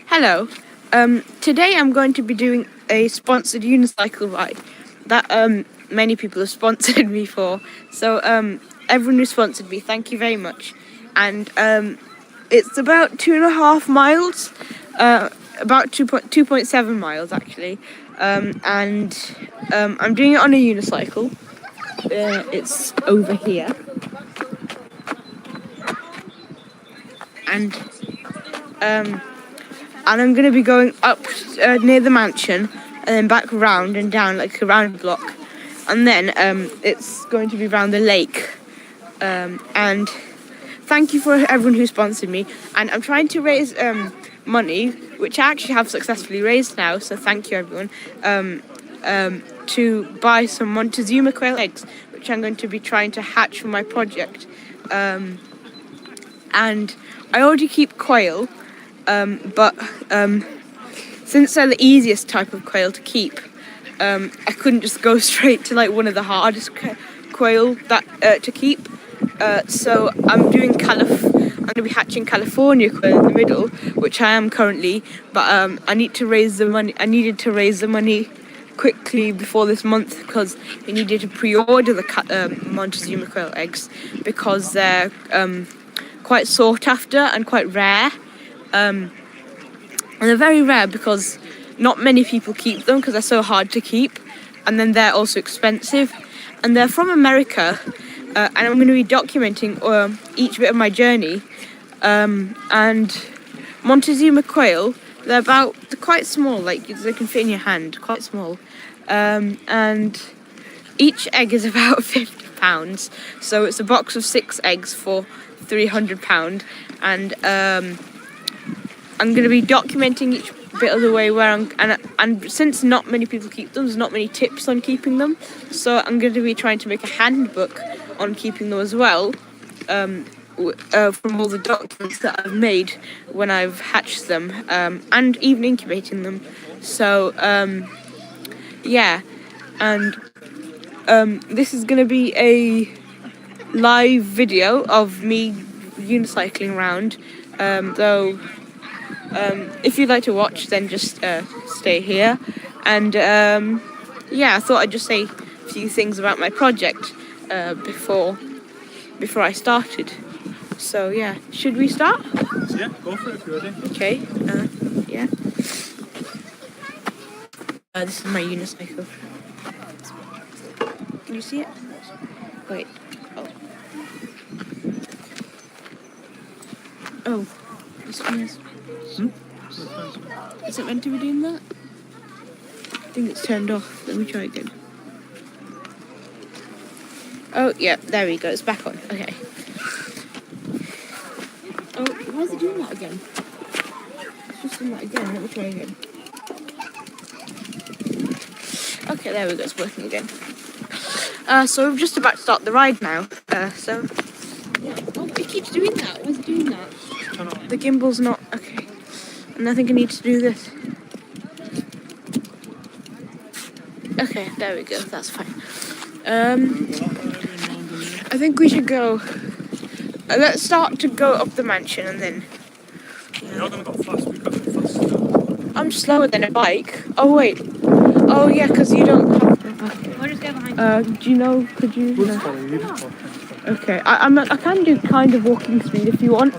Hello. Today I'm going to be doing a sponsored unicycle ride that many people have sponsored me for. So everyone who sponsored me, thank you very much. And it's about 2.5 miles, about 2.7 miles actually. And I'm doing it on a unicycle. It's over here. And I'm going to be going up near the mansion and then back round and down like a round block. And then it's going to be around the lake. And thank you for everyone who sponsored me. And I'm trying to raise money, which I actually have successfully raised now. So thank you, everyone. To buy some Montezuma quail eggs, which I'm going to be trying to hatch for my project. And I already keep quail. But since they're the easiest type of quail to keep, I couldn't just go straight to like one of the hardest quail that to keep. So I'm doing I'm going to be hatching California quail in the middle, which I am currently. But I need to raise the money. I needed to raise the money quickly before this month because I needed to pre-order the Montezuma quail eggs because they're quite sought after and quite rare. And they're very rare because not many people keep them because they're so hard to keep, and then they're also expensive, and they're from America, and I'm going to be documenting each bit of my journey. And Montezuma quail, they're quite small, like they can fit in your hand, quite small, and each egg is about £50, so it's a box of 6 eggs for £300, and I'm going to be documenting each bit of the way where and since not many people keep them, there's not many tips on keeping them, so I'm going to be trying to make a handbook on keeping them as well, from all the documents that I've made when I've hatched them, and even incubating them. So yeah, and this is going to be a live video of me unicycling around, though if you'd like to watch, then just stay here. And yeah, I thought I'd just say a few things about my project before I started. So yeah, should we start? Yeah, go for it if you're ready. Okay. Yeah. This is my unicycle. Can you see it? Wait. Oh. This one is. Is it meant to be doing that? I think it's turned off. Let me try again. Oh, yeah, there we go. It's back on. Okay. Oh, why is it doing that again? It's just doing that again. Let me try again. Okay, there we go. It's working again. So we're just about to start the ride now. So, yeah. Oh, it keeps doing that. Why is it doing that? The gimbal's not... Okay. And I think I need to do this. Okay, there we go. That's fine. I think we should go... let's start to go up the mansion and then... You're not going to go fast. We've got to go fast. I'm slower than a bike. Oh, wait. Oh, yeah, because you don't have... We'll just go behind do you know... Could you... We'll just follow you. Just follow. Okay. I can do kind of walking speed if you want.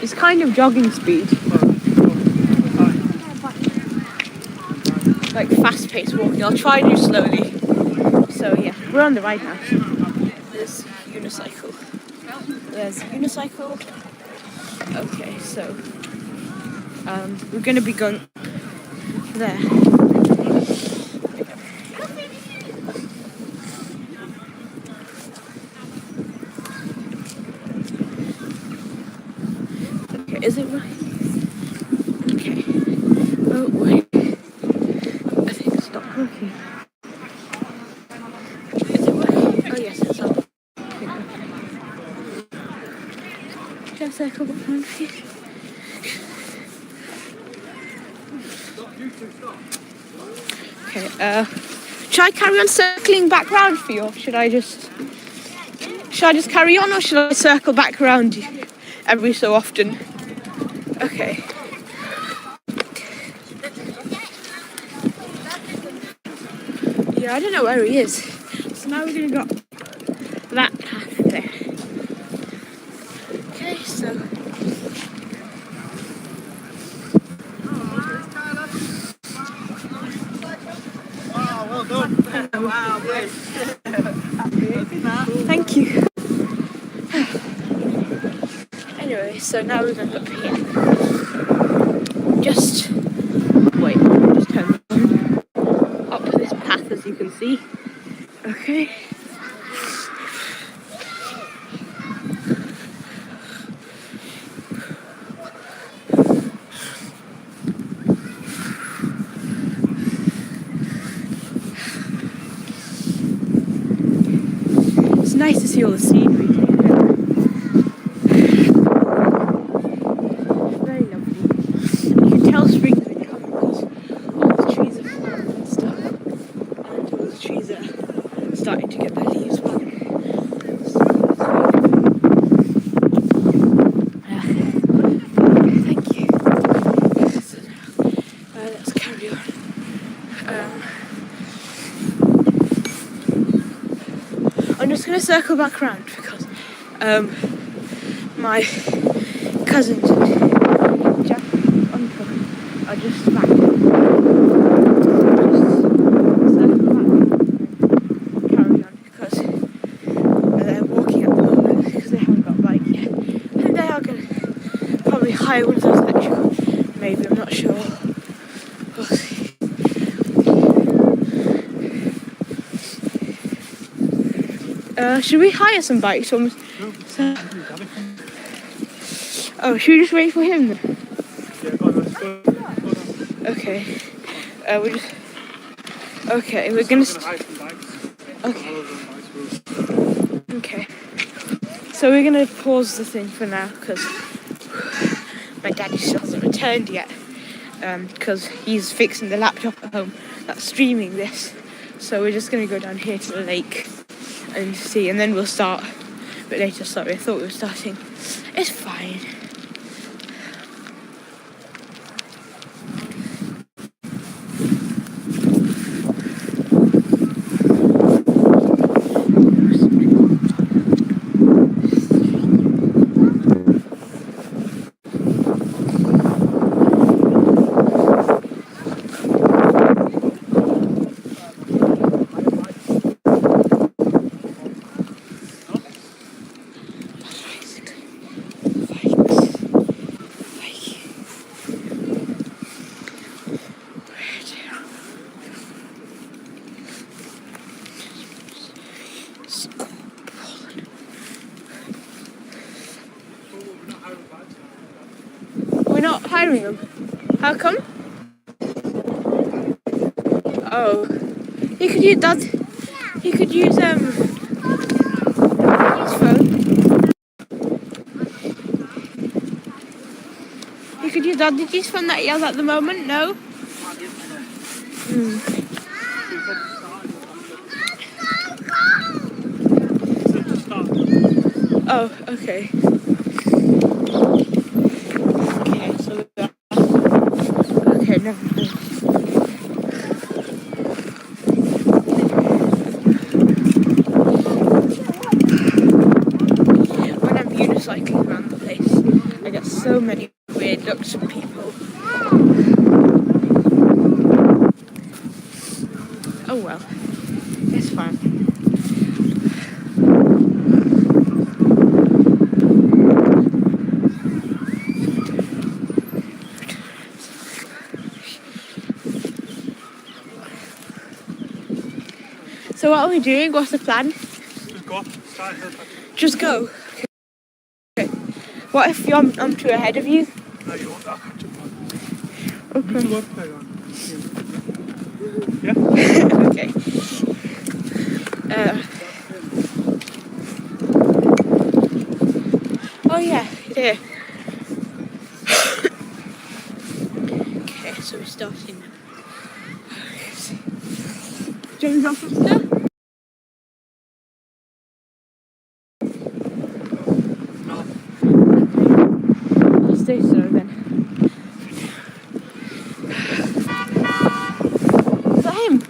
It's kind of jogging speed. Like fast-paced walking. I'll try to do slowly. So yeah, we're on the ride now. There's unicycle. There's unicycle. Okay, so we're gonna be going there. Is it right? Okay. Oh, wait. I think it's not working. Is it working? Oh, yes, it's up. Okay. Just a couple of times here. Okay, should I carry on circling back round for you, or should I just carry on, or should I circle back around you every so often? Okay. Yeah, I don't know where he is. So now we're gonna go that path there. Okay, so. Well done. Wow, Thank you. Anyway, so now we're going up here. Just wait, just turn up this path as you can see. Okay. It's nice to see all the scenery here. Very lovely. You can tell spring's been coming because all the trees are falling and stuff. And all the trees are starting to get their leaves back. Thank you. So now, let's carry on. I'm just going to circle back around because my cousins and Jack and Uncle are just back. Just circle back and carry on because they're walking at the moment because they haven't got a bike yet. And they are going to probably hire one of those electrical. Maybe, I'm not sure. We'll see. Should we hire some bikes? Oh, should we just wait for him then? Yeah, go on, let's go. Okay. We're just... Okay, we're gonna... Okay. Okay. So we're gonna pause the thing for now because my daddy still hasn't returned yet. Because he's fixing the laptop at home that's streaming this. So we're just gonna go down here to the lake and see, and then we'll start a bit later. Sorry, I thought we were starting. It's fine. We're not hiring them. How come? Oh, you could use that. You could use his phone. You could use Daddy's phone that he has at the moment. No. Oh, okay. Okay, so okay, never mind. When I'm unicycling around the place, I get so many weird looks from people. Oh well, it's fine. So what are we doing? What's the plan? Just go. Start here. Just go. Okay. What if I'm too ahead of you? No, you won't. I'll catch up. Okay. Yeah? Okay. Oh yeah, here. Okay, so we're starting now. change off of stuff. I'll stay slow then. Is that him?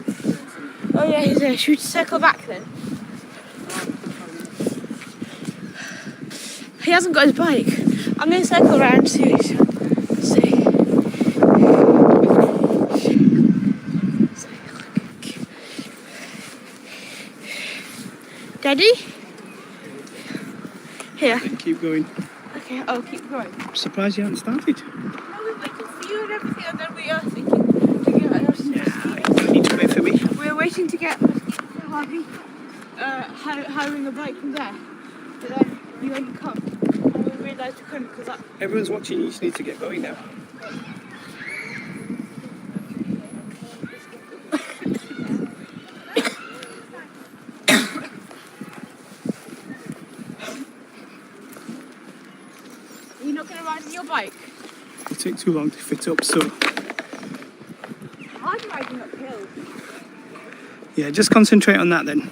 Oh yeah, he's there. Should we circle back then? He hasn't got his bike. I'm going to circle around and see what he's done. See. Daddy? Here. Keep going. Okay, I'll keep going. I'm surprised you haven't started. No, we're waiting for you and everything, and then we are thinking to get our mosquitoes. You need to wait for me. We're waiting to get mosquitoes for Harvey, hiring a bike from there. But then you won't come. And we realised we couldn't because that. Everyone's watching. You just need to get going now. You're not going to ride on your bike? It'll take too long to fit up, so I'm riding uphill. yeah, just concentrate on that then.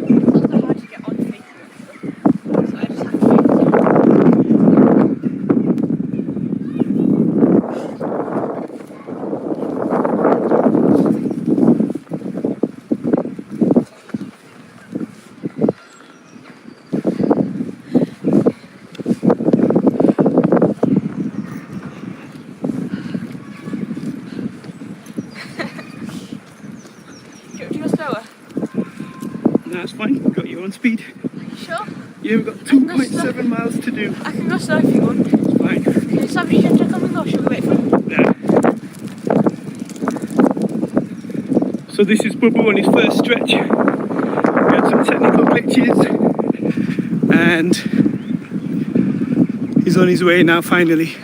It's also hard to get on Facebook. So I just have to wait. Do you go slower? No, it's fine. Got you on speed. Sure. You've got 2.7 miles to do. I can go slow if you want. It's fine. Can somebody just come and go? Should we wait for him? Yeah. So this is Bubba on his first stretch. We had some technical glitches and he's on his way now finally.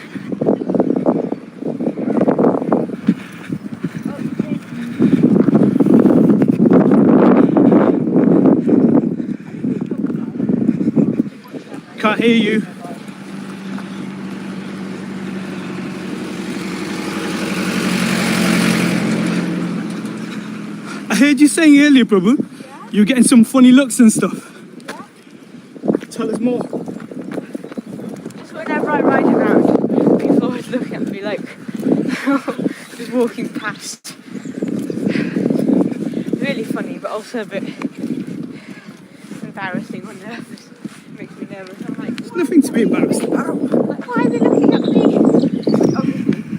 Can't hear you. I heard you saying earlier, Prabhu, you're getting some funny looks and stuff. Tell us more. Just whenever I ride around, people always look at me like just walking past. Really funny, but also a bit embarrassing or nervous. Makes me nervous. I'm like, There's nothing to be embarrassed about. like, why are they looking at me? Obviously,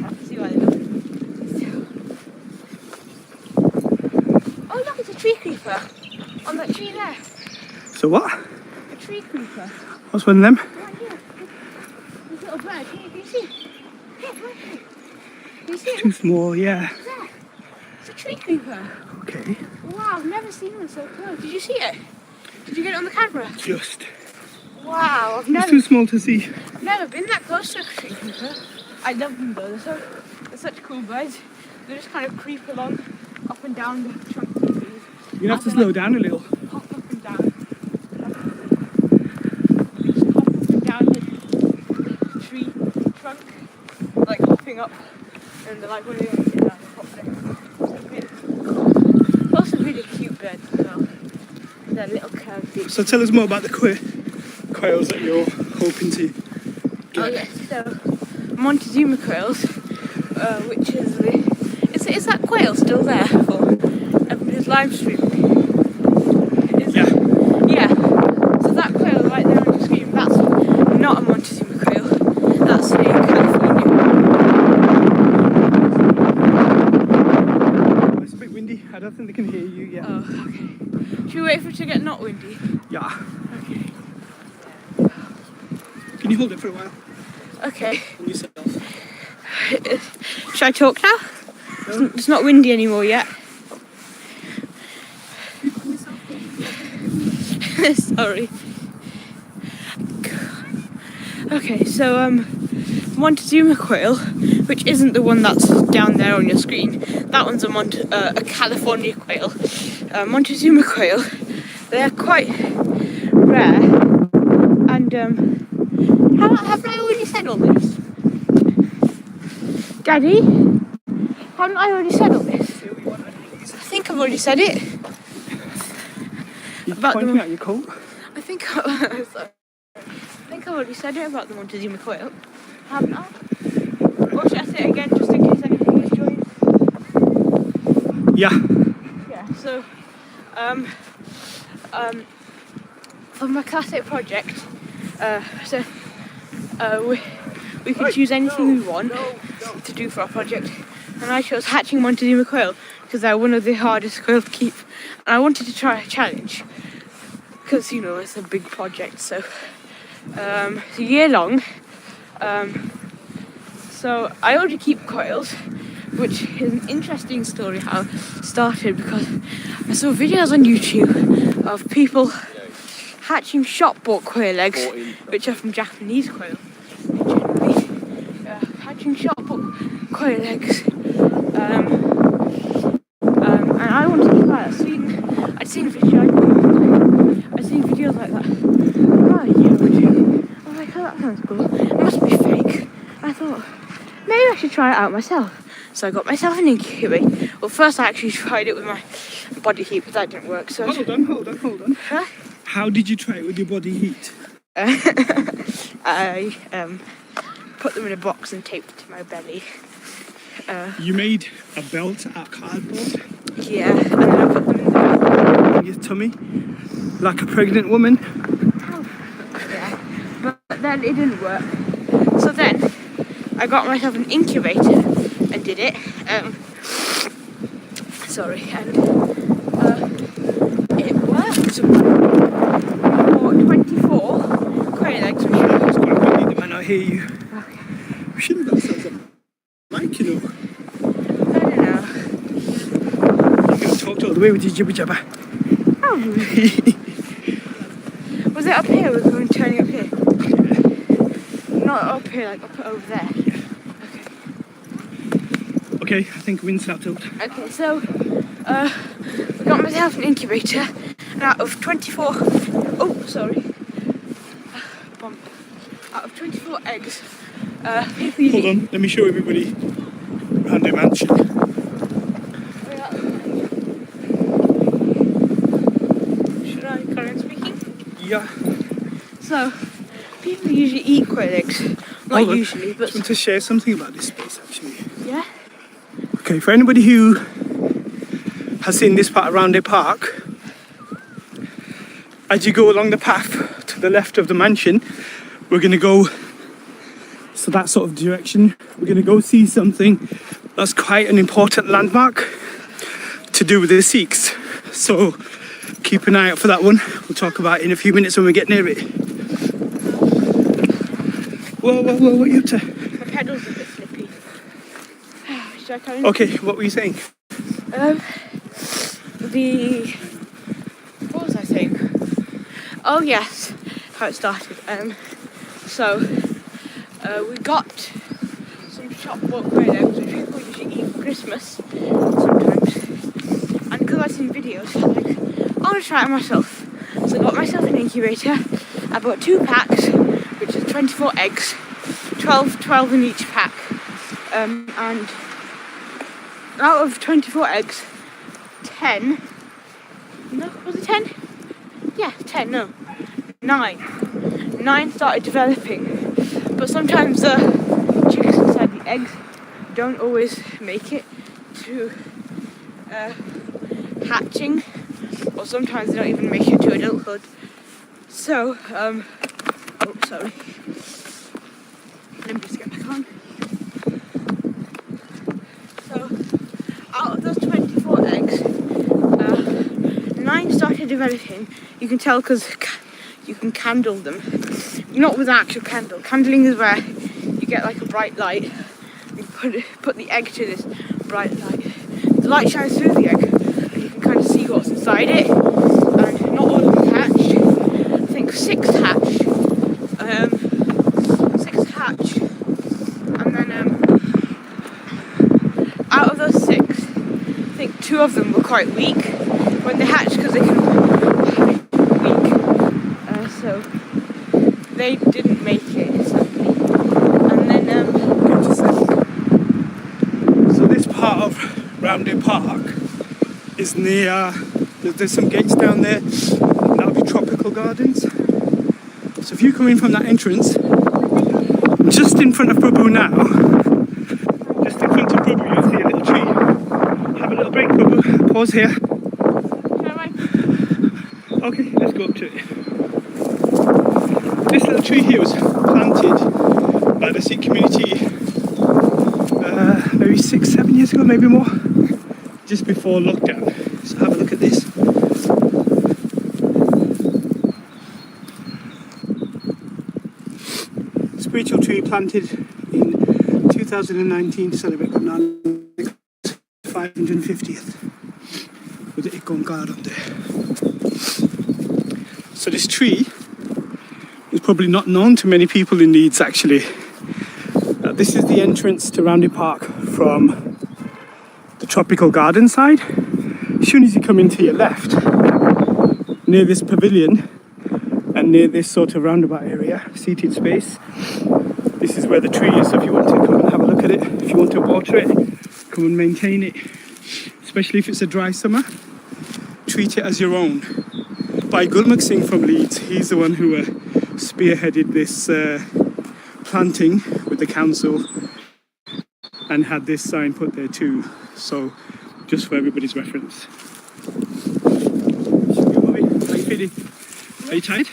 I can see why they look. Oh look, it's a tree creeper on that tree there. So what? A tree creeper. What's one of them? Right here. This little bird. Can you see it? Here, right here. Can you see it? Too small, yeah. There. It's a tree creeper. Okay. Wow, I've never seen one so close. Did you see it? Did you get it on the camera? Just. Wow, I've It's never too small to see. been that close to a tree creeper. I love them though. They're such cool birds. They just kind of creep along up and down the trunk of the trees. You're gonna have to slow down a little. Hop up and down. Just hop up and down the tree trunk, like hopping up. And they're like, what are you doing? Down and hop there. So really cool. Also really cute birds as well. They're little curved beaks. So tell us more about the quails that you're hoping to get. Oh yes, so Montezuma quails, which is the... Is that quail still there for his live stream? Yeah. Yeah. So that quail right there on your screen, that's not a Montezuma quail. That's a California. It's a bit windy. I don't think they can hear you yet. Oh, okay. Should we wait for it to get not windy? Yeah. Okay. Can you hold it for a while? Okay. On yourself. Should I talk now? No. It's not windy anymore yet. Sorry. Okay, so Montezuma quail, which isn't the one that's down there on your screen. That one's a California quail. Montezuma quail, they're quite rare. And have I already said all this? Daddy? Haven't I already said all this? I think I've already said it. You're About pointing the- at your coat. I think sorry. I think I've already said it about the Montezuma quail. Haven't I? Or should I say it again just in case anybody is joining? Yeah. Yeah, so for my classic project, we could choose anything we want to do for our project, and I chose hatching Montezuma quail because they're one of the hardest quails to keep, and I wanted to try a challenge because you know it's a big project, so it's a year long. So I already keep quails, which is an interesting story how it started because I saw videos on YouTube of people hatching shop-bought quail eggs, which are from Japanese quail. Generally, hatching shop-bought quail eggs, and I wanted to try it. I'd seen videos like that about a year or two. I was like, oh, that sounds cool. It must be fake. I thought, maybe I should try it out myself. So I got myself an incubator. Well, first I actually tried it with my body heat, but that didn't work. So Hold on. Huh? How did you try it with your body heat? I put them in a box and taped it to my belly. You made a belt out of cardboard Yeah, and then I put them in in your tummy, like a pregnant woman. yeah, but then it didn't work. So then I got myself an incubator and did it. And it worked for 24 quail eggs. It's quite windy, they might not hear you. Okay. We shouldn't have ourselves a mic, you know. I don't know. You're going to talk all the way with your jibber jabber. Oh. Was it up here? We're going turning up here. Not up here, like up over there. Okay, I think wind's settled. Okay, so I got myself an incubator, and out of 24, out of 24 eggs, people Hold on, let me show everybody Roundhay Mansion. Should I carry on speaking? Yeah. So, people usually eat quail eggs. Not Hold on. usually, I but just want to share something about this space actually. yeah. Okay, for anybody who has seen this part of Roundhay Park, as you go along the path to the left of the mansion, we're going to go, so that sort of direction, we're going to go see something that's quite an important landmark to do with the Sikhs. So keep an eye out for that one. We'll talk about it in a few minutes when we get near it. Whoa, what are you up to? My pedal's a bit slippy. Should I carry on? Okay, what were you saying? What was I saying? Oh yes, how it started. We got some shop-bought quail eggs, which people usually eat for Christmas sometimes. And because I've seen videos, I was like, I want to try it myself. So I got myself an incubator. I bought 2 packs, which is 24 eggs, 12 in each pack. And out of 24 eggs, 10. No, was it 10? Yeah, 10. No, 9. 9 started developing. But sometimes the chicks inside the eggs don't always make it to hatching, or sometimes they don't even make it to adulthood. So, oh, sorry. Let me just get back on. So, out of those 24 eggs, 9 started developing. You can tell because you can candle them. Not with an actual candle. Candling is where you get like a bright light. You put the egg to this bright light. The light shines through the egg, and you can kind of see what's inside it. And not all of them hatched. I think 6 hatched. 6 hatched, and then out of those 6, I think 2 of them were quite weak when they hatched because they can weak. So they didn't make it, sadly. And then So this part of Roundhay Park is near, there's some gates down there, and that'll be tropical gardens. So if you come in from that entrance, just in front of Prabhu now, just in front of Prabhu, you'll see a little tree. Have a little break, Prabhu. Pause here. Okay, let's go up to it. This little tree here was planted by the Sikh community maybe 6-7 years ago, maybe more, just before lockdown. So have a look at this. Spiritual tree planted in 2019 to celebrate Guru Nanak's 550th with the icon card on there. So this tree is probably not known to many people in Leeds actually. This is the entrance to Roundhay Park from the tropical garden side. As soon as you come into your left, near this pavilion and near this sort of roundabout area, seated space, this is where the tree is. So if you want to come and have a look at it, if you want to water it, come and maintain it, especially if it's a dry summer, treat it as your own. By Singh from Leeds, he's the one who spearheaded this planting with the council and had this sign put there too. So just for everybody's reference. How are you feeling? Are you tired?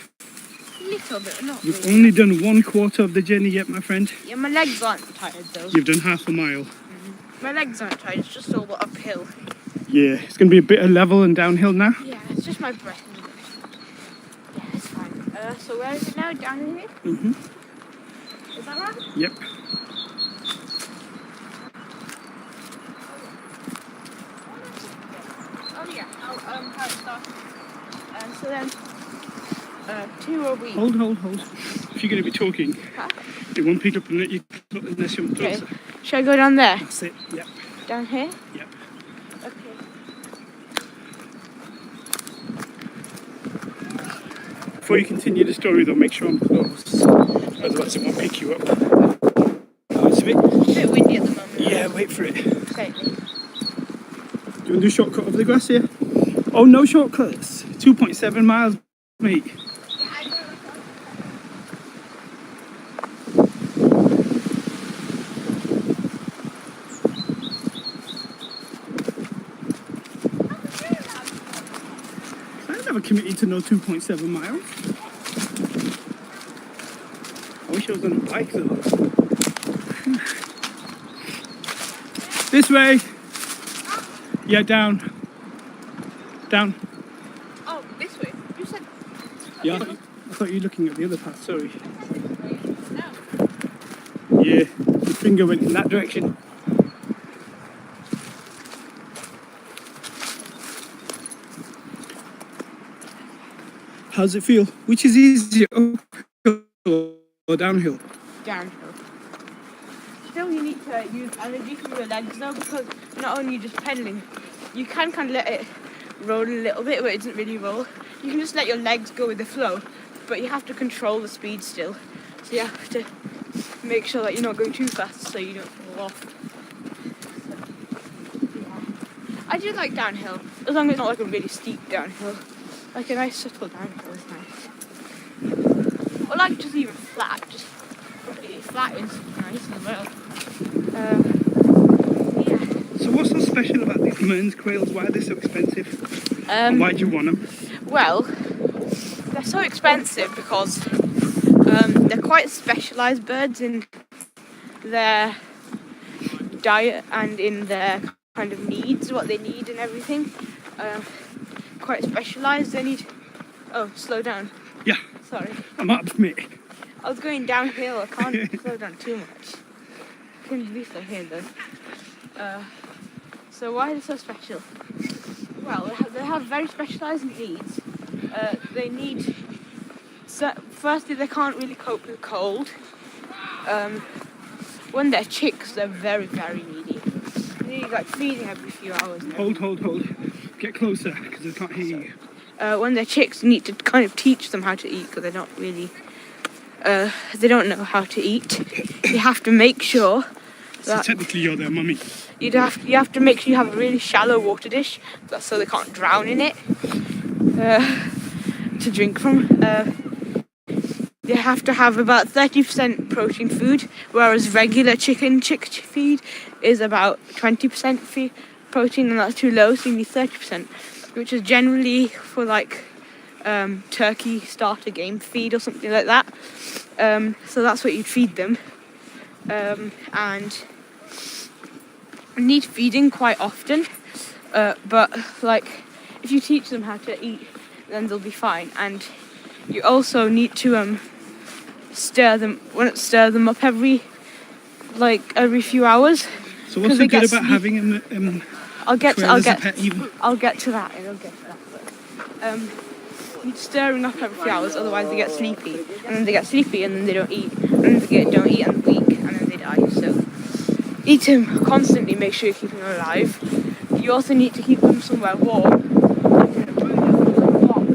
A little bit, not You've really. only done 1/4 of the journey yet, my friend. Yeah, my legs aren't tired though. You've done half a mile. My legs aren't tired, it's just all the uphill. Yeah, it's going to be a bit of level and downhill now. Yeah, it's just my breath. Yeah, it's fine. So where is it now? Down here? Mhm. Is that right? Yep. Oh yeah, how it started. So then, 2 a week. Hold. If you're going to be talking, Huh? it won't pick up unless you're Okay. closer. Should I go down there? That's it. Yep. Down here? Yep. Okay. Before you continue the story though, make sure I'm close. Otherwise it won't pick you up. Oh, it's a bit... bit windy at the moment. Yeah, wait for it. Slightly. Do you want to do a shortcut over the grass here? Oh, no shortcuts. 2.7 miles, mate. I never committed to no 2.7 miles. I wish I was on a bike though. This way. Yeah, down. Down. Oh, this way? You said... Yeah, I thought you were looking at the other path, sorry. No. Yeah, your finger went in that direction. How's it feel? Which is easier, uphill or downhill? Downhill. Still, you need to use energy from your legs though, because not only just pedaling, you can kind of let it roll a little bit, but it doesn't really roll. You can just let your legs go with the flow, but you have to control the speed still. So you have to make sure that you're not going too fast so you don't fall off. Yeah. I do like downhill, as long as it's not like a really steep downhill. Like a nice subtle downhill is nice. Or like just even flat, just completely flat is nice as well. Yeah. So what's so special about these Mearns quails? Why are they so expensive? And why do you want them? Well, they're so expensive because they're quite specialised birds in their diet and in their kind of needs, what they need and everything. Quite specialised. They need... Oh, slow down. Yeah. Sorry. I'm up, mate. I was going downhill. I can't slow down too much. I can be slow here though. So why are they so special? Well, they have very specialised needs. They need... So, firstly, they can't really cope with cold. When they're chicks, they're very, very needy. They need like feeding every few hours. Hold. Get closer, because I can't hear you. When they're chicks, you need to kind of teach them how to eat, because they're not really... they don't know how to eat. You have to make sure So technically you're their mummy. You have to make sure you have a really shallow water dish, so they can't drown in it to drink from. They have to have about 30% protein food, whereas regular chick feed is about 20% protein, and that's too low, so you need 30%, which is generally for like turkey starter game feed or something like that. So that's what you'd feed them. And need feeding quite often, but like if you teach them how to eat, then they'll be fine. And you also need to stir them up every few hours. So what's so good about having them? I'll get to that. But, you're stirring up every few hours, otherwise they get sleepy, and then they get sleepy, and then they don't eat, and then they don't eat and weak, and then they die. So eat them constantly. Make sure you're keeping them alive. You also need to keep them somewhere warm, like in a box,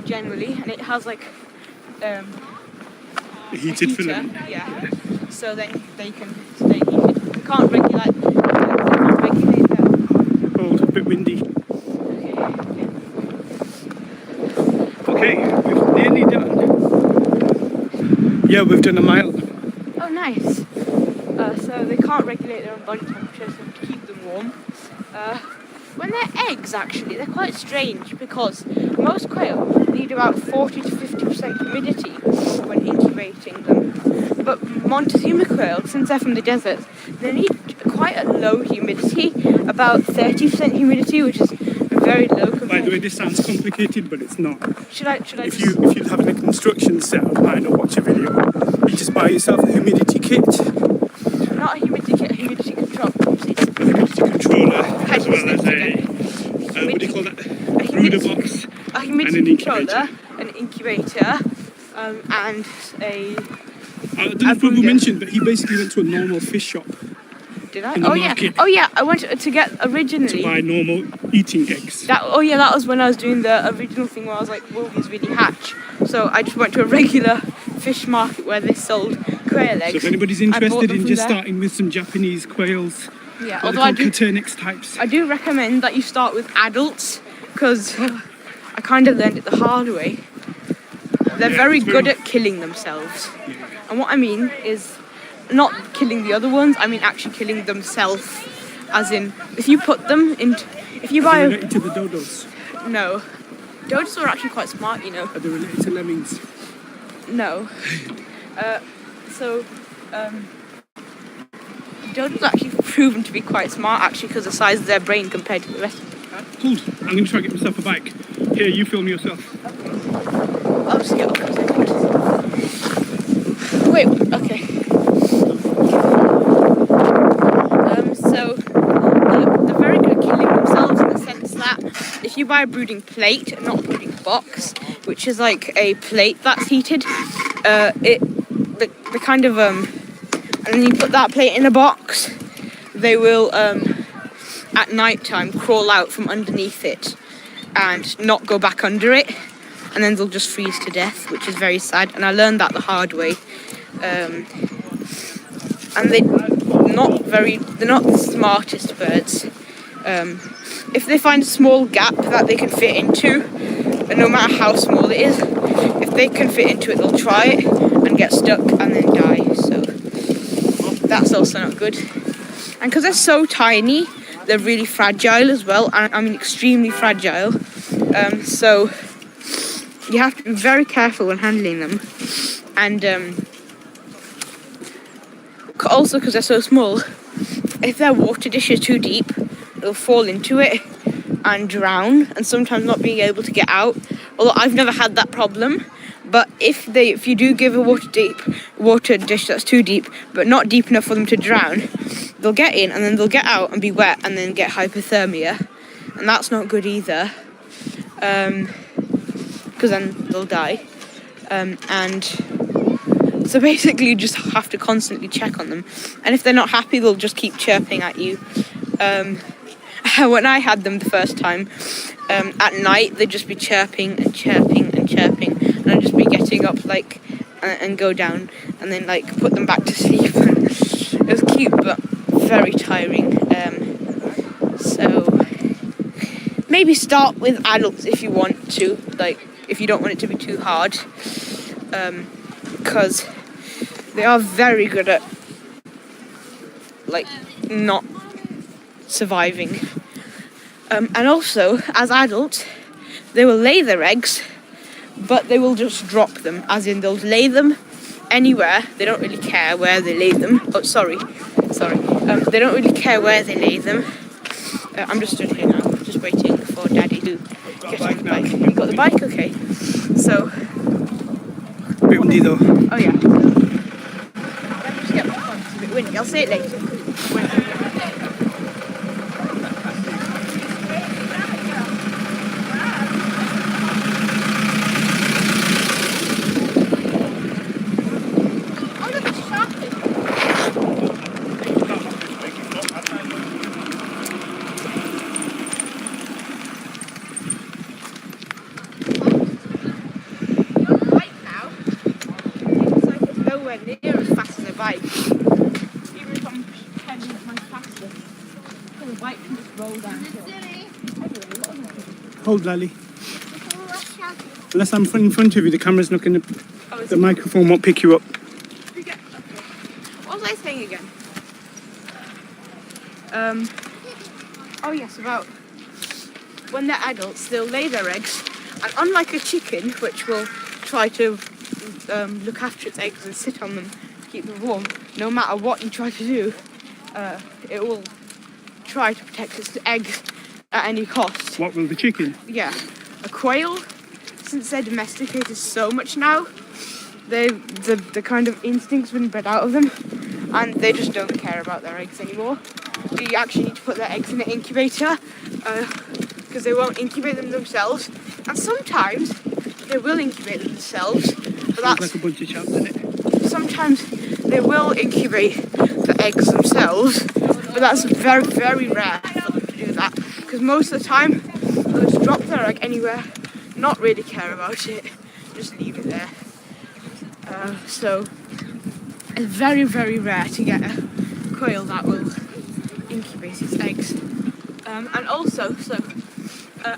generally, and it has like a heated filament. Yeah. So then they can stay heated. You can't regulate. Oh, it's a bit windy. Okay, we've nearly done. Yeah, we've done a mile. Oh, nice. So they can't regulate their own body temperature, so to keep them warm. When they're eggs, actually, they're quite strange because most quail need about 40 to 50% humidity when incubating them. But Montezuma quail, since they're from the desert, they need quite a low humidity, about 30% humidity, which is very low. By the way, this sounds complicated, but it's not. Should I if you have an instructions set online or watch a video, you just buy yourself a humidity kit. Not a humidity kit, a humidity control. A humidity controller, as well as what do you call that? A brooder box. A humidity controller, an incubator, and a. I don't know if Prabhu mentioned, but he basically went to a normal fish shop. Did I? Market. Oh yeah. I went to get originally. To buy normal eating eggs. That was when I was doing the original thing where I was like, will these really hatch? So I just went to a regular fish market where they sold quail eggs. So if anybody's interested in just starting with some Japanese quails, yeah, although I do types. I do recommend that you start with adults because I kind of learned it the hard way. They're very good at killing themselves. Yeah. And what I mean is not killing the other ones, I mean actually killing themselves. As in, if you put them in, if you buy related to the dodos? No. Dodos are actually quite smart, you know. Are they related to lemmings? No. Dodos are actually proven to be quite smart actually because of the size of their brain compared to the rest of them. Cool. I'm going to try and get myself a bike. Here, you film yourself. Okay. I'll just get up for a second. Wait, okay. So they're very good at killing themselves in the sense that if you buy a brooding plate, not a brooding box, which is like a plate that's heated, the kind of and then you put that plate in a box, they will at night time crawl out from underneath it and not go back under it, and then they'll just freeze to death, which is very sad. And I learned that the hard way. And they're not the smartest birds. If they find a small gap that they can fit into, and no matter how small it is, if they can fit into it, they'll try it and get stuck and then die. So that's also not good. And because they're so tiny, they're really fragile as well. I mean, extremely fragile. So you have to be very careful when handling them. And also because they're so small, if their water dish is too deep, they'll fall into it and drown, and sometimes not being able to get out. Although I've never had that problem, but if you do give a water dish that's too deep but not deep enough for them to drown, they'll get in and then they'll get out and be wet and then get hypothermia, and that's not good either, because then they'll die. And so basically you just have to constantly check on them, and if they're not happy, they'll just keep chirping at you. When I had them the first time, at night they'd just be chirping and chirping and chirping, and I'd just be getting up and go down and then put them back to sleep. It It was cute, but very tiring. So maybe start with adults if you want to, like if you don't want it to be too hard, because they are very good at like not surviving. And also, as adults, they will lay their eggs, but they will just drop them, as in they'll lay them anywhere. They don't really care where they lay them. Oh, sorry. They don't really care where they lay them. I'm just stood here now, just waiting for Daddy to get on the bike. You got the bike? Okay. So. Bit windy though. Oh yeah. Let me just get back on. It's a bit windy. I'll say it later. Near as fast as a bike. Even if I'm 10 minutes faster, the bike can just roll downhill. Hold, Lally. Unless I'm in front of you, the camera's not going to. The microphone won't pick you up. Okay. What was I saying again? Oh yes, about when they're adults, they'll lay their eggs, and unlike a chicken, which will try to look after its eggs and sit on them, keep them warm, no matter what you try to do, it will try to protect its eggs at any cost. What will the chicken? Yeah. A quail, since they're domesticated so much now, the kind of instinct's been bred out of them, and they just don't care about their eggs anymore. You actually need to put their eggs in an incubator, because they won't incubate them themselves, and sometimes they will incubate them themselves, but that's like a bunch of chaps, isn't it? Sometimes they will incubate the eggs themselves, but that's very, very rare for them to do that, because most of the time they'll just drop their egg anywhere, not really care about it, just leave it there. So it's very, very rare to get a quail that will incubate its eggs. And also,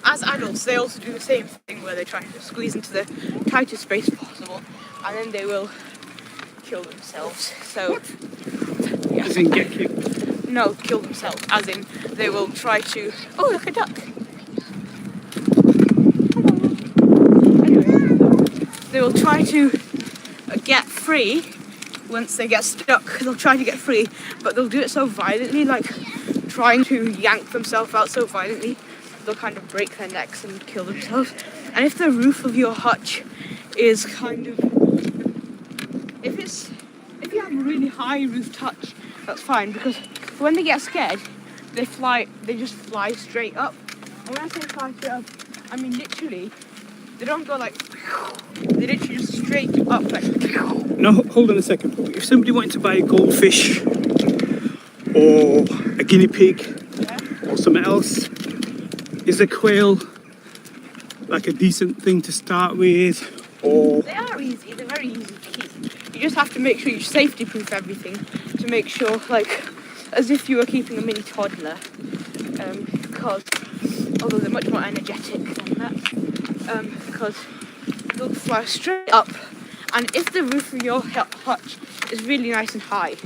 as adults, they also do the same thing where they try to squeeze into the tightest space possible, and then they will kill themselves. So, yeah. As in get killed? No, kill themselves. As in, they will try to. Oh, look, a duck. Anyway, they will try to get free. Once they get stuck, they'll try to get free, but they'll do it so violently, like trying to yank themselves out so violently, they'll kind of break their necks and kill themselves. And if the roof of your hutch is kind of, if you have a really high roof hutch, that's fine, because when they get scared, they just fly straight up. And when I say fly straight up, I mean literally, they don't go like, they literally just straight up like. No, hold on a second. If somebody wanted to buy a goldfish or a guinea pig or something else, is a quail like a decent thing to start with? Or They are easy, they're very easy to keep. You just have to make sure you safety proof everything to make sure, like, as if you were keeping a mini toddler. Because, although they're much more energetic than that, because they'll fly straight up. And if the roof of your hutch is really nice and high,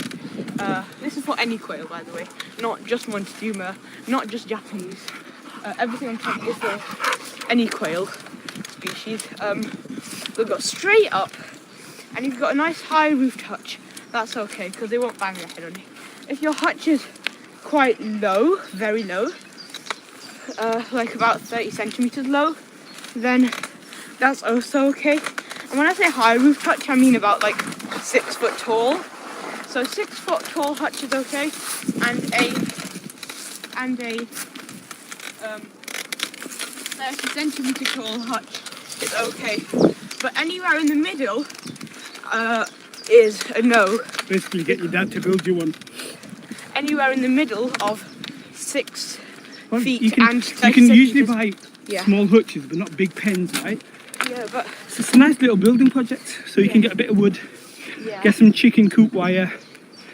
this is for any quail, by the way, not just Montezuma, not just Japanese. Everything I'm talking is for any quail species. They'll go straight up, and if you've got a nice high roofed hutch, that's okay, because they won't bang their head on it. If your hutch is quite low, very low, like about 30 centimeters low, then that's also okay. And when I say high roof hutch, I mean about like 6 foot tall. So 6 foot tall hutch is okay, and a 30 centimeter tall hutch is okay. But anywhere in the middle is a no. basically get your dad to build you one. Anywhere in the middle of 6 Well, feet you can, and 30 you can usually centimeters. buy small hutches, but not big pens, right? Yeah, but So it's a nice little building project. So you can get a bit of wood, yeah. get some chicken coop wire,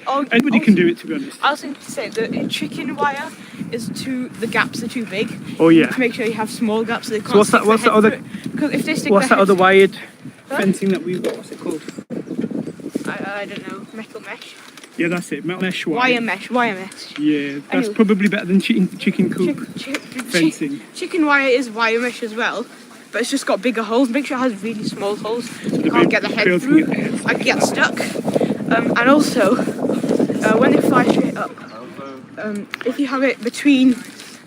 Anybody can do it, to be honest. I was going to say the chicken wire the gaps are too big. Oh yeah. To make sure you have small gaps so they can't. So what's that other? Because if they stick What's that other wired Huh? fencing that we've got? What's it called? I don't know. Metal mesh. Yeah, that's it. Metal mesh Wire mesh. Yeah, that's Anyway. probably better than chicken coop fencing. Chicken wire is wire mesh as well, but it's just got bigger holes. Make sure it has really small holes so you can't get the head through. I can get stuck. And also, when they fly straight up, if you have it between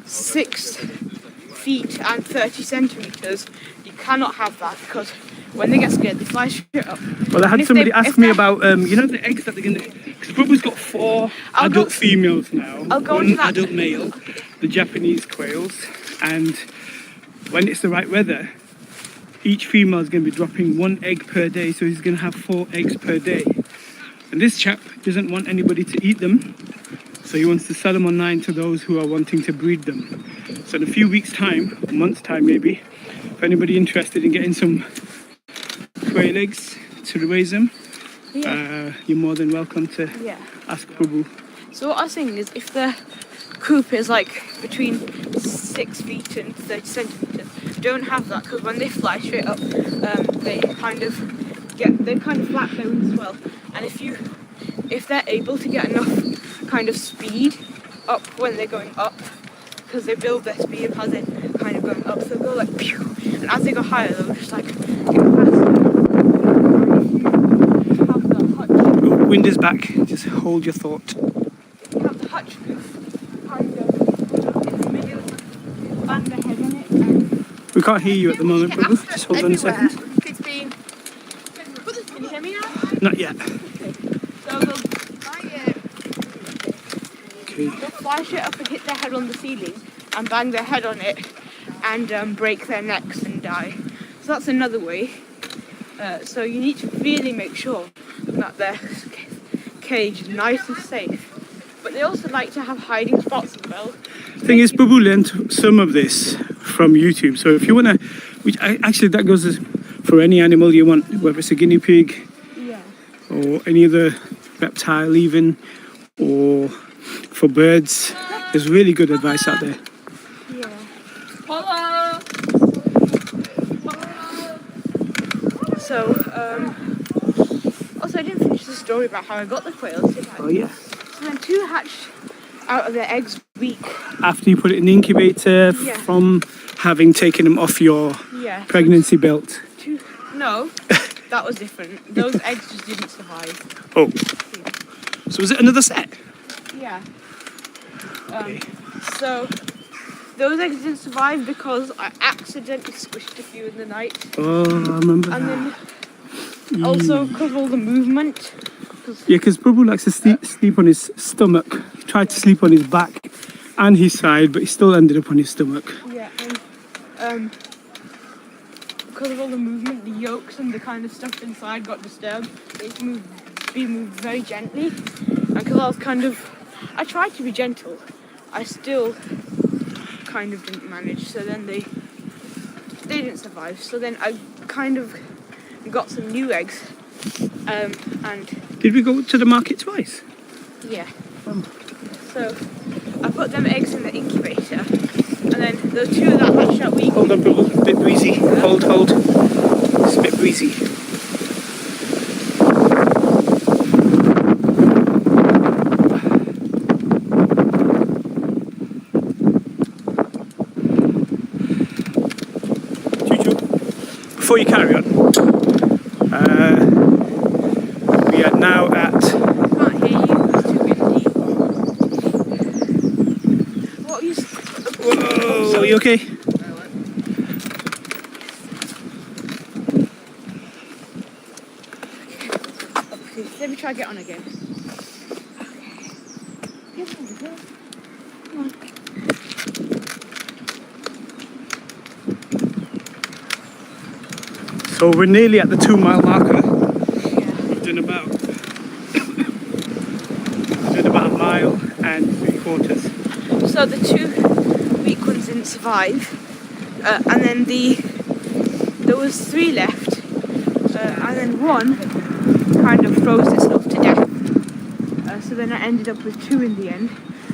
6 feet and 30 centimeters, you cannot have that because when they get scared, they fly straight up. Well, I had somebody ask me about, the eggs that they're going to... Because Bubba's got 4 adult females now, one adult male, the Japanese quails, and when it's the right weather, each female is going to be dropping 1 egg per day, so he's going to have 4 eggs per day. And this chap doesn't want anybody to eat them, so he wants to sell them online to those who are wanting to breed them. So in a few weeks' time, a month's time maybe, if anybody interested in getting some quail eggs to raise them, you're more than welcome to ask Prabhu. So what I was saying is, if the coop is like between 6 feet and 30 centimeters, don't have that because when they fly straight up, they kind of flap their wings as well. And if they're able to get enough kind of speed up when they're going up, because they build their speed as they're kind of going up, so they'll go like pew, and as they go higher, they'll just like get faster. Wind is back, just hold your thought. If you have the hutch roof kind of in the middle, bang the head on it. And We can't hear you at the moment, Prabhu. Just hold on a second. it's been. Can you hear me now? Not yet. So they'll fly straight up and hit their head on the ceiling and bang their head on it and break their necks and die. So that's another way. So you need to really make sure that their cage is nice and safe. But they also like to have hiding spots as well. Thing is, Prabhu learned some of this from YouTube. So if you want to, actually that goes for any animal you want, whether it's a guinea pig or any other reptile even, or for birds, there's really good advice out there. Hello. So, also I didn't finish the story about how I got the quails, did I? Oh yeah. So then 2 hatched out of their eggs a week. After you put it in the incubator from having taken them off your pregnancy belt. No, that was different. Those eggs just didn't survive. Oh. So was it another set? Yeah. So those eggs didn't survive because I accidentally squished a few in the night. Oh, I remember And that. then also because of all the movement. Yeah, because Prabhu likes to sleep on his stomach. He tried to sleep on his back and his side, but he still ended up on his stomach. Yeah, and because of all the movement, the yolks and the kind of stuff inside got disturbed. They be moved very gently. And because I tried to be gentle, I still kind of didn't manage. So then they didn't survive. So then I kind of got some new eggs. And did we go to the market twice? Yeah. So I put them eggs in the incubator, and then the 2 that hatched that week. Hold on, Prabhu. A bit breezy. Hold. It's a bit breezy. Before you carry on, we are now at... I can't hear you, it's too windy. What are you... Whoa, are you okay? Okay, let me try to get on again. Come on. So we're nearly at the 2-mile marker. We've done about a mile and 3/4. So the 2 weak ones didn't survive, and then there was 3 left, and then 1 kind of froze itself to death. So then I ended up with 2 in the end,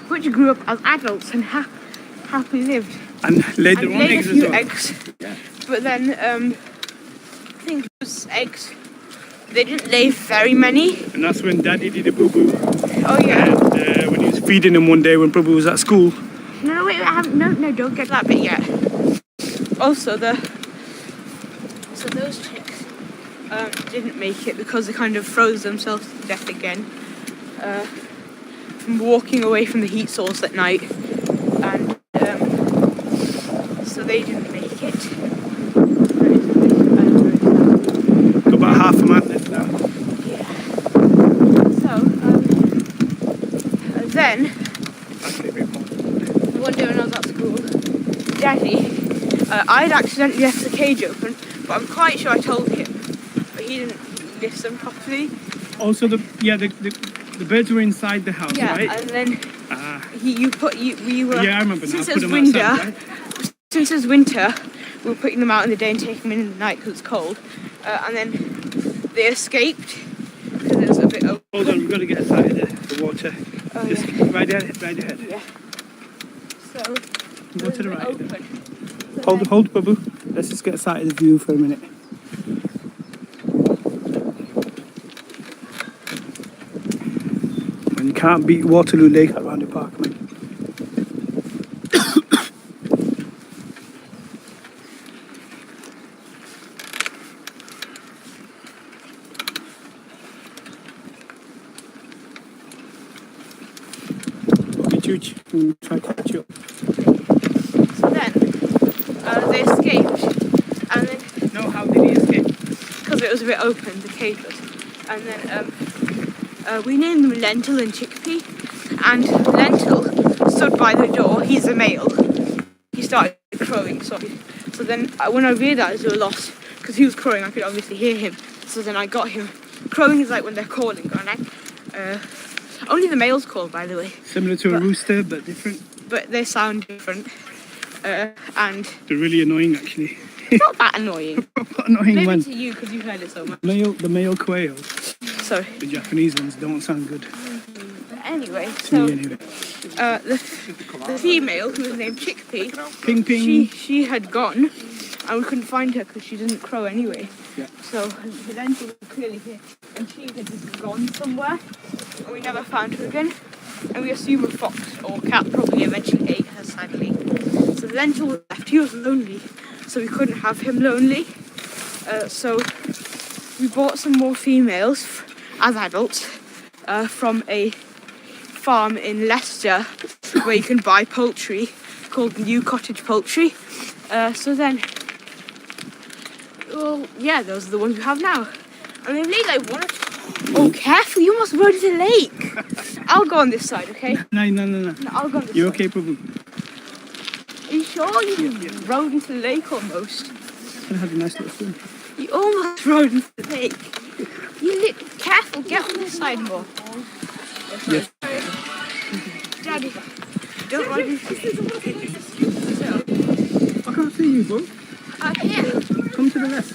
which grew up as adults and happily lived. And laid their And own laid eggs a as few well. eggs. Yeah. But then I think those eggs, they didn't lay very many. And that's when Daddy did a boo-boo. Oh yeah. And when he was feeding him one day when Boo-boo was at school. No, wait, I haven't. No, don't get that bit yet. Also, so those chicks didn't make it because they kind of froze themselves to death again from walking away from the heat source at night, and so they didn't make it. Got about half a month left now. Yeah. So then. One day when I was at school, Daddy, I'd accidentally left the cage open, but I'm quite sure I told him, but he didn't listen properly. Also, the birds were inside the house, Yeah, right? and then we were. Yeah, I remember now. Since Put it's them winter, outside, right? since it's winter, we were putting them out in the day and taking them in the night because it's cold, and then they escaped because it was a bit open. Hold on, we've got to get aside of the water. Oh, Just yeah. right ahead. Yeah. So. Go to the right. Open. So Hold, Boo-boo. Let's just get aside of the view for a minute. And you can't beat Waterloo Lake at Roundhay Park, man. Okay, Chooch, we'll try to catch you up. So then they escaped, and then No, how did he escape? because it was a bit open, the cage was, and then we named them Lentil and Chickpea, and Lentil stood by the door. He's a male. He started crowing, so then when I realised they were lost, because he was crowing, I could obviously hear him. So then I got him. Crowing is like when they're calling, going like. Only the males call, by the way. Similar to a rooster, but different. But they sound different, and They're really annoying, actually. not that annoying. What annoying Maybe one. to you because you've heard it so much. The male quails, Sorry. the Japanese ones, don't sound good But anyway, to so me anyway. the female who was named Chickpea, Ping ping. she had gone, and we couldn't find her because she doesn't crow anyway. Yeah. So the Lentil was clearly here, and she had just gone somewhere, and we never found her again. And we assume a fox or cat probably eventually ate her, sadly. So the Lentil was left. He was lonely, so we couldn't have him lonely. So we bought some more females as adults from a farm in Leicester where you can buy poultry called New Cottage Poultry. So then, well, yeah, those are the ones we have now. And they've laid like 1 or 2. Oh, careful, you almost rode into the lake. I'll go on this side, okay? No. No, I'll go on this You side. okay, Boo-boo? Are you sure you rode into the lake almost? I had a nice little swim. You almost rode into the lake. Careful, get on this side more. Yes. Daddy, don't ride into the lake. I can't see you, Boo. Here. Come to the left.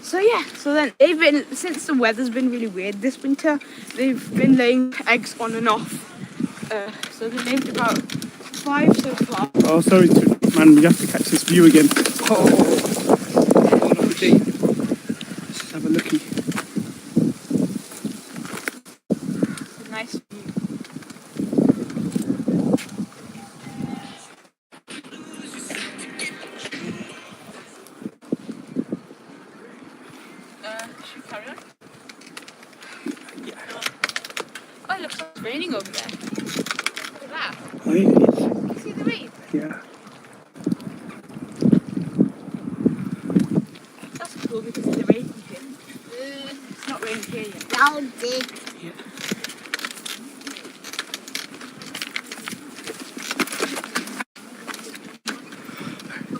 So yeah, so then they've been, since the weather's been really weird this winter, they've been laying eggs on and off. So they laid about 5 so far. Oh, sorry, man. We have to catch this view again. Oh, hold on, okay. Let's just have a looky. Nice view. Should we carry on? Yeah. Oh, it looks like it's raining over there. Look at that. Oh, yeah, it is. Can you see the rain? Yeah. That's cool because it's raining here. It's not raining here yet. Yeah.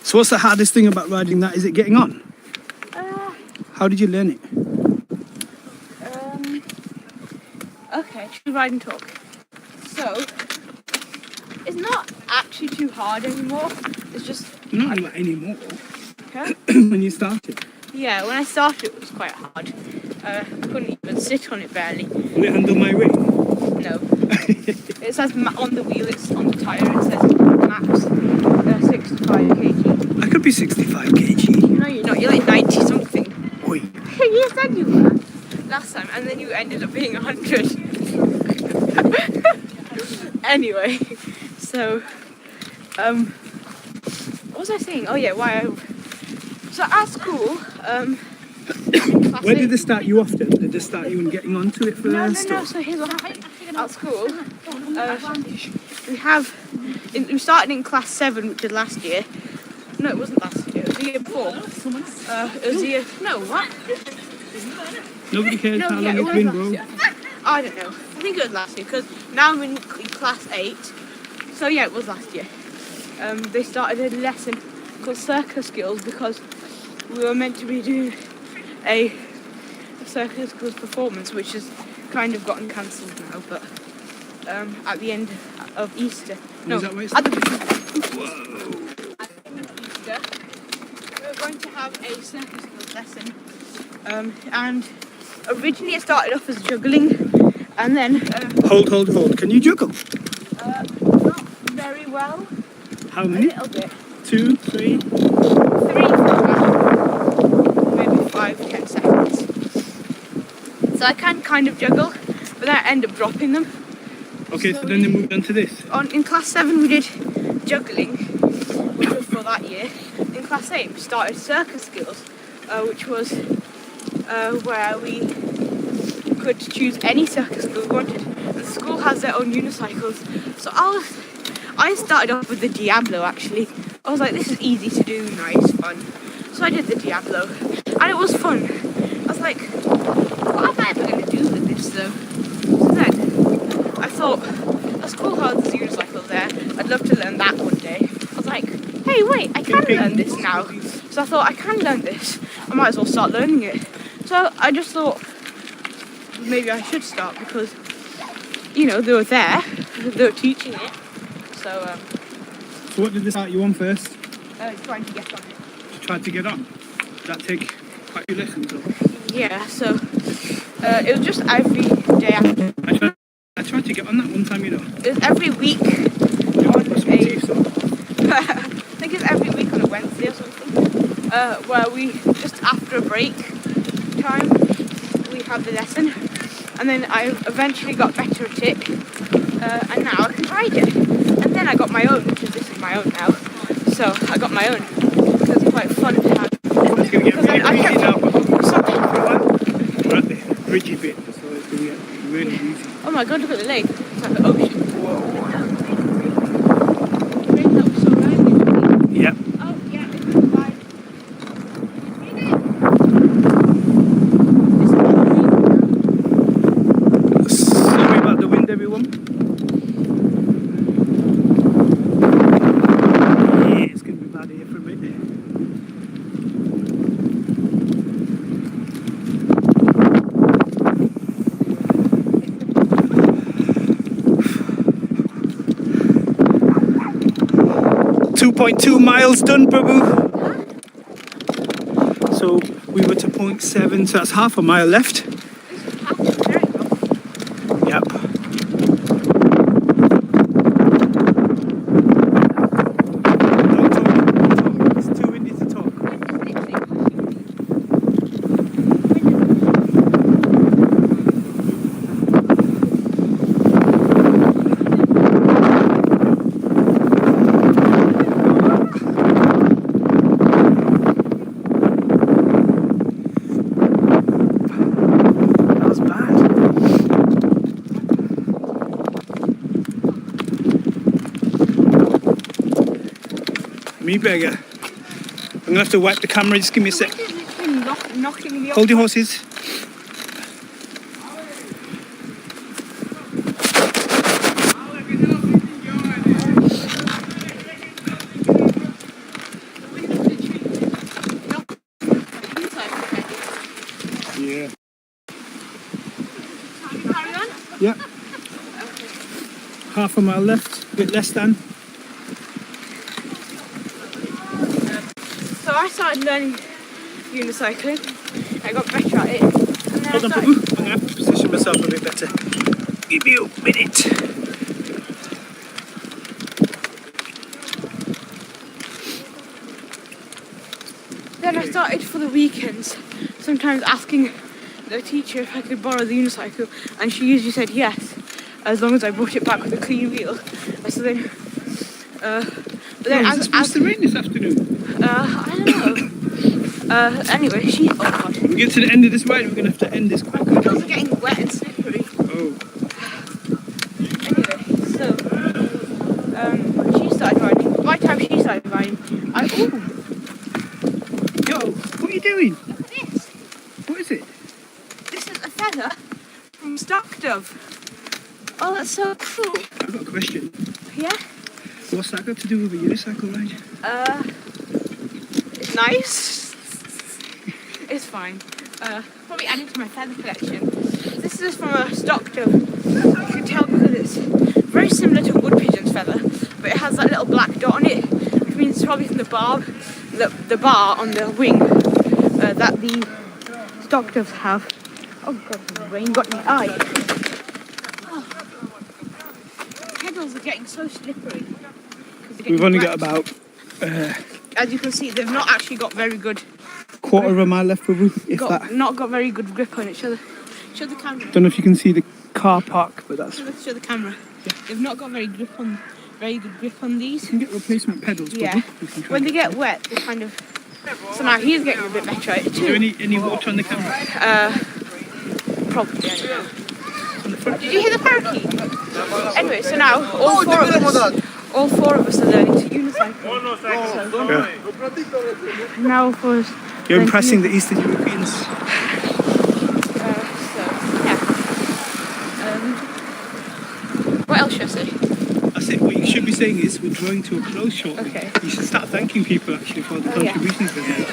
So what's the hardest thing about riding that? Is it getting on? How did you learn it? Okay, should we ride and talk? So, it's not actually too hard anymore. It's just, Not like anymore. okay? When you started. Yeah, when I started it was quite hard. Couldn't even sit on it barely. Will it handle my weight? No. It says on the wheel, it's on the tyre, it says max 65 kg. I could be 65 kg. No, you're not, you're like 90 something. Oi. You said you were last time, and then you ended up being 100. Anyway, so, what was I saying? Oh yeah, so at school, Where did they start you off then? Did they start you in getting onto it first? No, so here's what happened. At school, we started in class 7, which was last year. No, it wasn't last year, it was the year before. It was the year, no, what? Nobody cares No, how yeah, long it it's was been, last bro. year. I don't know, I think it was last year, because now I'm in class 8. So yeah, it was last year. They started a lesson called Circus Skills because we were meant to be doing a Circus Skills performance, which has kind of gotten cancelled now, but at the end of Easter. No, Is that where it's at the Easter, we're going to have a Circus Skills lesson. And originally it started off as juggling, and then Hold. Can you juggle? not very well. How A many? little bit. 2, 3? 3 for about maybe 5-10 seconds. So I can kind of juggle, but then I end up dropping them. Okay, so then they moved on to this. In class 7 we did juggling, which was for that year. In class 8 we started Circus Skills, which was where we could choose any circus skill we wanted. And the school has their own unicycles. So I started off with the Diablo actually. I was like, this is easy to do, nice, fun. So I did the Diablo, and it was fun. I was like, what am I ever going to do with this though? So then I thought, that's cool how there's a unicycle there. I'd love to learn that one day. I was like, hey, wait, I can learn this now. So I thought, I can learn this. I might as well start learning it. So I just thought, maybe I should start because, you know, they were there. They were teaching it. So, So what did they start you on first? trying to get on it. You tried to get on? Did that take quite a few lessons though? Yeah, so it was just every day after. I tried to get on that one time, you know. It was every week on a, I think it's every week on a Wednesday or something, where we, just after a break time, we have the lesson. And then I eventually got better at it, and now I can ride it. And then I got my own, which is, this is my own now. So I got my own. So it's quite fun to have. It's going to get really easy now. We're at the bridgy bit, so it's going to get really easy. Oh my god, look at the lake. It's like the ocean. Yeah. Oh, yeah, it's fine. Sorry about the wind, everyone. Yeah, it's going to be bad here for a bit. 2.2 miles done, Prabhu. So we were to 0.7, so that's half a mile left. Yep. Don't talk. It's too windy to talk. 'Me beggar. I'm gonna have to wipe the camera. Just give me a sec. Knocking me off. Hold your horses. Yeah. Carry on. Yeah. Half a mile left. A bit less than. So I started learning unicycling. I got better at it, and Hold on, Prabhu. I'm going to have to position myself a bit better. Give me a minute. Then I started for the weekends, sometimes asking the teacher if I could borrow the unicycle, and she usually said yes, as long as I brought it back with a clean wheel. So then, but then Is it supposed to rain this afternoon? I don't know. Anyway, oh god. When we get to the end of this ride, we're going to have to end this quickly. Pedals are getting wet and slippery. Oh. Anyway, so she started riding. By the time she started riding, Yo, what are you doing? look at this. What is it? This is a feather from stock dove. Oh, that's so cool. I've got a question. Yeah. What's that got to do with a unicycle ride? It's nice. It's fine. Probably add it to my feather collection. This is from a stock dove. You can tell because it's very similar to a wood pigeon's feather, but it has that little black dot on it, which means it's probably from the bar on the wing that the stock doves have. Oh god, the rain got my eye. Oh. The pedals are getting so slippery. We've only got about as you can see, they've not actually got very good. quarter of a mile left, Prabhu, if that. Not got very good grip on it. Show the camera. Don't know if you can see the car park, but that's. Let's show the camera. Yeah. They've not got very good grip on these. You can get replacement pedals. Yeah. When they get wet, they kind of. So now he's getting a bit better at it Is there too. any water on the camera? Probably. I don't know. Did you hear the parakeet? Anyway, so now all four of us are learning to unicycle. So, now for us. You're impressing the Eastern Europeans. What else should I say? That's it. What you should be saying is we're drawing to a close shortly. Okay. You should start thanking people actually for the contributions they've made.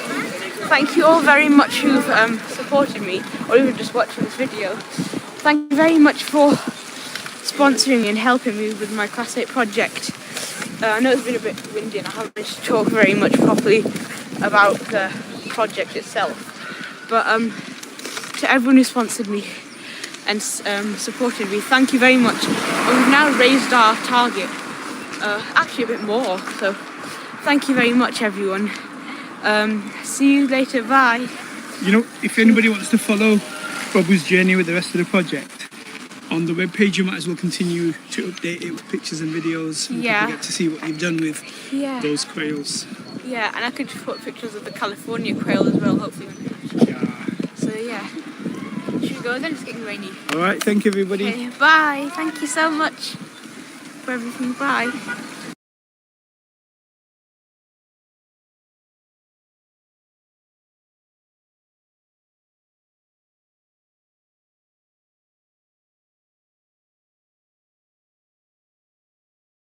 Thank you all very much who've supported me, or even just watching this video. Thank you very much for sponsoring and helping me with my Class 8 project. I know it's been a bit windy and I haven't managed to talk very much properly about the project itself. But to everyone who sponsored me and supported me, thank you very much. And we've now raised our target, actually a bit more. So thank you very much, everyone. See you later. Bye. You know, if anybody wants to follow Prabhu's journey with the rest of the project, on the webpage you might as well continue to update it with pictures and videos, and Yeah. people get to see what you've done with those quails. Yeah, and I could put pictures of the California quail as well, hopefully. Yeah. So yeah, should we go then? It's getting rainy. All right, thank you everybody. Okay, bye. Thank you so much for everything. Bye.